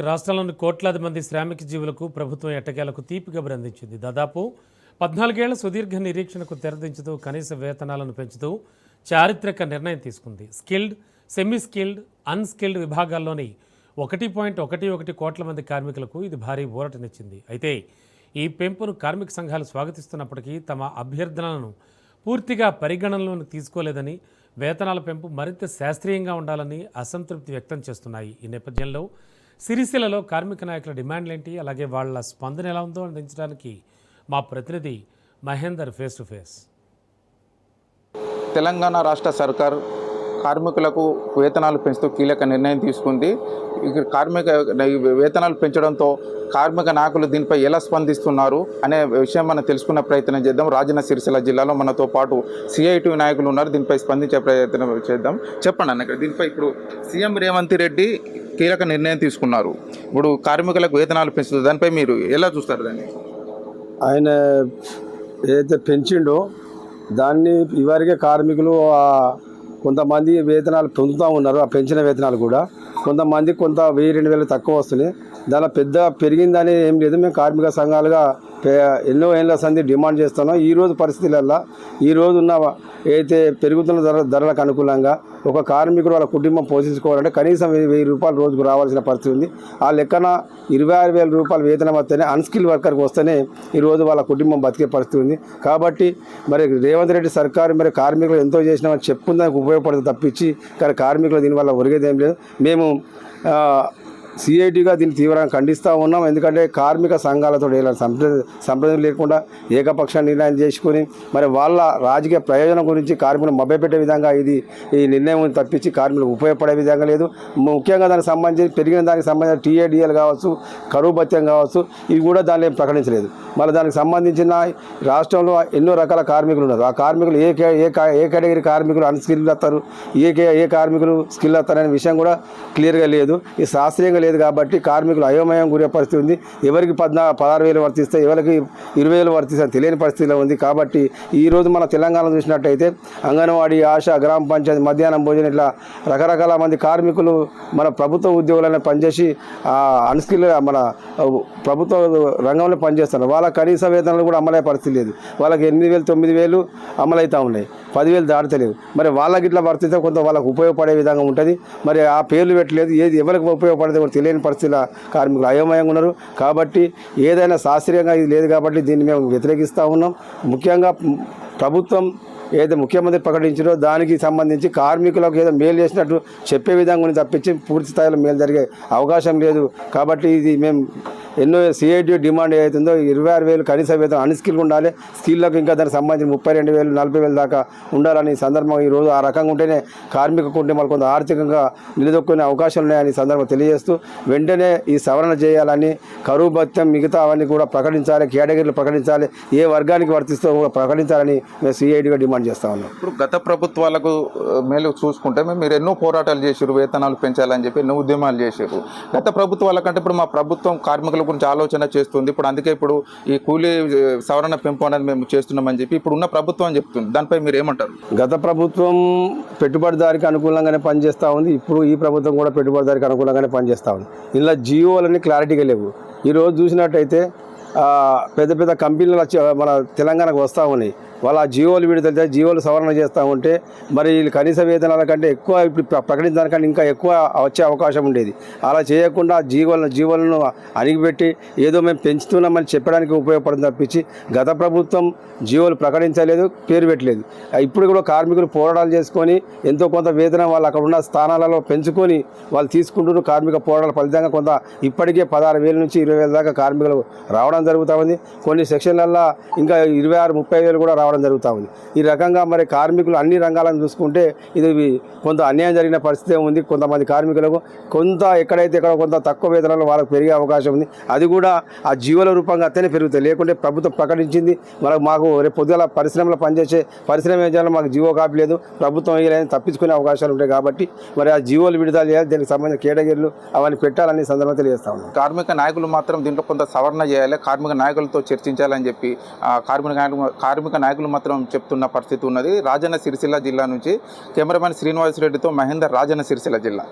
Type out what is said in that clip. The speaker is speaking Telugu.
రాష్ట్రంలోని కోట్లాది మంది శ్రామిక జీవులకు ప్రభుత్వం ఎట్టకేలకు తీపి కబురు అందించింది. దాదాపు 14 ఏళ్ల సుదీర్ఘ నిరీక్షణకు తెరదించుతూ కనీస వేతనాలను పెంచుతూ చారిత్రక నిర్ణయం తీసుకుంది. స్కిల్డ్, సెమీ స్కిల్డ్, అన్స్కిల్డ్ విభాగాల్లోని 1.11 కోట్ల మంది కార్మికులకు ఇది భారీ ఊరటనిచ్చింది. అయితే ఈ పెంపును కార్మిక సంఘాలు స్వాగతిస్తున్నప్పటికీ తమ అభ్యర్థనలను పూర్తిగా పరిగణనలోకి తీసుకోలేదని, వేతనాల పెంపు మరింత శాస్త్రీయంగా ఉండాలని అసంతృప్తి వ్యక్తం చేస్తున్నాయి. ఈ నేపథ్యంలో సిరిసిల్లలో కార్మిక నాయకుల డిమాండ్లేంటి, అలాగే వాళ్ళ స్పందన ఎలా ఉందో అందించడానికి మా ప్రతినిధి Mahender face to face. Telangana రాష్ట్ర సర్కార్ కార్మికులకు వేతనాలు పెంచుతూ కీలక నిర్ణయం తీసుకుంది. కార్మిక వేతనాలు పెంచడంతో కార్మిక నాయకులు దీనిపై ఎలా స్పందిస్తున్నారు అనే విషయం మనం తెలుసుకునే ప్రయత్నం చేద్దాం. రాజన్న సిరిసిల్ల జిల్లాలో మనతో పాటు సిఐటి నాయకులు ఉన్నారు. దీనిపై స్పందించే ప్రయత్నం చేద్దాం. చెప్పండి అన్న, దీనిపై ఇప్పుడు సీఎం రేవంత్ రెడ్డి కీలక నిర్ణయం తీసుకున్నారు. ఇప్పుడు కార్మికులకు వేతనాలు పెంచుతుంది, దానిపై మీరు ఎలా చూస్తారు? దాన్ని ఆయన ఏదైతే పెంచిండో దాన్ని ఇవరికే కార్మికులు కొంతమంది వేతనాలు పొందుతూ ఉన్నారు. ఆ పెంచిన వేతనాలు కూడా కొంత 1000-2000 తక్కువ వస్తున్నాయి. దానిలో పెద్ద పెరిగిందని ఏం లేదు. మేము కార్మిక సంఘాలుగా ఎన్నో ఏళ్ళ సంది డిమాండ్ చేస్తున్నాం. ఈరోజు పరిస్థితులలో ఈరోజు ఉన్న ఏదైతే పెరుగుతున్న ధరలకు అనుకూలంగా ఒక కార్మికుడు వాళ్ళ కుటుంబం పోషించుకోవాలంటే కనీసం 1000 రూపాయలు రోజుకు రావాల్సిన పరిస్థితి ఉంది. ఆ లెక్కన 26,000 రూపాయలు వేతనం వస్తేనే అన్స్కిల్ వర్కర్కి వస్తేనే ఈరోజు వాళ్ళ కుటుంబం బతికే పరిస్థితి ఉంది. కాబట్టి మరి రేవంత్ రెడ్డి సర్కారు మరి కార్మికులు ఎంతో చేసినామని చెప్పుకుందానికి ఉపయోగపడుతుంది తప్పించి, కానీ కార్మికులు దీనివల్ల ఒరిగేదేం లేదు. మేము సిఐటిగా దీన్ని తీవ్రంగా ఖండిస్తూ ఉన్నాం. ఎందుకంటే కార్మిక సంఘాలతో సంప్రదింపులు లేకుండా ఏకపక్ష నిర్ణయం చేసుకుని మరి వాళ్ళ రాజకీయ ప్రయోజనం గురించి కార్మికులు మభ్యపెట్టే విధంగా ఈ నిర్ణయం తప్పించి కార్మికులకు ఉపయోగపడే విధంగా లేదు. ముఖ్యంగా దానికి సంబంధించి పెరిగిన దానికి సంబంధించిన టీఏడిఎల్ కావచ్చు, కరువు భత్యం కావచ్చు, ఇవి కూడా దాన్ని ప్రకటించలేదు. మళ్ళీ దానికి సంబంధించిన రాష్ట్రంలో ఎన్నో రకాల కార్మికులు ఉన్నారు. ఆ కార్మికులు ఏ కేటగిరీ కార్మికులు అన్స్కిల్ వస్తారు, ఏ కార్మికులు స్కిల్ వస్తారనే విషయం కూడా క్లియర్గా లేదు. ఈ శాస్త్రీయంగా లేదు కాబట్టి కార్మికులు అయోమయం గురే పరిస్థితి ఉంది. ఎవరికి 16,000 వర్తిస్తే ఎవరికి 20,000 వర్తిస్తే తెలియని పరిస్థితిలో ఉంది. కాబట్టి ఈరోజు మన తెలంగాణ చూసినట్టయితే అంగన్వాడీ, ఆశ, గ్రామ పంచాయతీ, మధ్యాహ్నం భోజనం ఇట్లా రకరకాల మంది కార్మికులు మన ప్రభుత్వ ఉద్యోగులను పనిచేసి అన్స్కిల్ మన ప్రభుత్వ రంగంలో పనిచేస్తున్నారు. వాళ్ళ కనీస వేతనాలు కూడా అమలయ్యే పరిస్థితి లేదు. వాళ్ళకి 8,000, 9,000 అమలవుతూ ఉన్నాయి, 10,000 దాటలేదు. మరి వాళ్ళకి ఇట్లా వర్తిస్తే కొంత వాళ్ళకు ఉపయోగపడే విధంగా ఉంటుంది. మరి ఆ పేర్లు పెట్టలేదు, ఏది ఎవరికి ఉపయోగపడేది కూడా తెలియని పరిస్థితుల కార్మికులు అయోమయంగా ఉన్నారు. కాబట్టి ఏదైనా శాస్త్రీయంగా ఇది లేదు కాబట్టి దీన్ని మేము వ్యతిరేకిస్తూ ఉన్నాం. ముఖ్యంగా ప్రభుత్వం ఏదైతే ముఖ్యమంత్రి ప్రకటించారో దానికి సంబంధించి కార్మికులకు ఏదో మేలు చేసినట్టు చెప్పే విధంగా తప్పించి పూర్తి స్థాయిలో మేలు జరిగే అవకాశం లేదు. కాబట్టి ఇది మేము ఎన్నో సిఐటి డిమాండ్ ఏదైతుందో 26,000 కనీస వేతనం అన్స్కిల్ ఉండాలి. స్కిల్లకు ఇంకా దానికి సంబంధించి 32,000, 40,000 దాకా ఉండాలని సందర్భంగా ఈరోజు ఆ రకంగా ఉంటేనే కార్మిక కుటుంబాలు కొంత ఆర్థికంగా నిలదొక్కునే అవకాశాలు ఉన్నాయని సందర్భంగా తెలియజేస్తూ వెంటనే ఈ సవరణ చేయాలని, కరువు భత్యం మిగతా అవన్నీ కూడా ప్రకటించాలి, కేటగిరీలు ప్రకటించాలి, ఏ వర్గానికి వర్తిస్తూ కూడా ప్రకటించాలని మేము సిఐటిగా డిమాండ్ చేస్తా ఉన్నాం. ఇప్పుడు గత ప్రభుత్వాలకు మేలు చూసుకుంటే మీరు ఎన్నో పోరాటాలు చేశారు, వేతనాలు పెంచాలని చెప్పి ఎన్నో ఉద్యమాలు చేశారు. గత ప్రభుత్వాల కంటే ఇప్పుడు మా ప్రభుత్వం కార్మికుల గురించి ఆలోచన చేస్తుంది. ఇప్పుడు అందుకే ఇప్పుడు ఈ కూలీ సవరణ పెంపు అనేది మేము చేస్తున్నామని చెప్పి ఇప్పుడు ఉన్న ప్రభుత్వం చెప్తుంది. దానిపై మీరు ఏమంటారు? గత ప్రభుత్వం పెట్టుబడిదారికి అనుకూలంగానే పనిచేస్తూ ఉంది. ఇప్పుడు ఈ ప్రభుత్వం కూడా పెట్టుబడిదారికి అనుకూలంగానే పనిచేస్తూ ఉంది. ఇలా జియోలన్నీ క్లారిటీగా లేవు. ఈరోజు చూసినట్టయితే పెద్ద పెద్ద కంపెనీలు మన తెలంగాణకు వస్తూ ఉన్నాయి. వాళ్ళ జియోలు విడుదల జియోలు సవరణ చేస్తూ ఉంటే మరి వీళ్ళు కనీస వేతనాల కంటే ఎక్కువ ఇప్పుడు ప్రకటించడానికంటే ఇంకా ఎక్కువ వచ్చే అవకాశం ఉండేది. అలా చేయకుండా జీవోలను అణిగిపెట్టి ఏదో మేము పెంచుతున్నామని చెప్పడానికి ఉపయోగపడుతుంది తప్పించి గత ప్రభుత్వం జియోలు ప్రకటించలేదు, పేరు పెట్టలేదు. ఇప్పుడు కూడా కార్మికులు పోరాటాలు చేసుకొని ఎంతో కొంత వేతనం వాళ్ళు అక్కడ ఉన్న స్థానాలలో పెంచుకొని వాళ్ళు తీసుకుంటున్న కార్మిక పోరాటాల ఫలితంగా కొంత ఇప్పటికే 16,000 నుంచి 20,000 దాకా కార్మికులు రావడం జరుగుతూ ఉంది. కొన్ని సెక్షన్లలో ఇంకా 26-30,000 కూడా రావడం జరుగుతూ ఉంది. ఈ రకంగా మరి కార్మికులు అన్ని రంగాలను చూసుకుంటే ఇది కొంత అన్యాయం జరిగిన పరిస్థితి ఉంది. కొంతమంది కార్మికులకు కొంత ఎక్కడైతే కొంత తక్కువ వేతనాలు వాళ్ళకు పెరిగే అవకాశం ఉంది. అది కూడా ఆ జీవోల రూపంగా అత్తనే పెరుగుతాయి. లేకుంటే ప్రభుత్వం ప్రకటించింది మాకు రేపు పొద్దుల పరిశ్రమలో పనిచేసే పరిశ్రమ ఏజెంట్లు మాకు జీవో కాపీ లేదు, ప్రభుత్వం వేయలేదని తప్పించుకునే అవకాశాలు ఉంటాయి. కాబట్టి మరి ఆ జీవోలు విడుదల చేయాలి, దీనికి సంబంధించిన కేటగిరీలు అవన్నీ పెట్టాలని సందర్భంగా తెలియజేస్తా ఉన్నాం. కార్మిక నాయకులు మాత్రం దీంట్లో కొంత సవరణ చేయాలి, కార్మిక నాయకులతో చర్చించాలని చెప్పి కార్మిక నాయకులు మాత్రం చెప్తున్న పరిస్థితి ఉన్నది. రాజన్న సిరిసిల్ల జిల్లా నుంచి కెమెరామెన్ శ్రీనివాస్ రెడ్డితో మహేందర్, రాజన్న సిరిసిల్ల జిల్లా.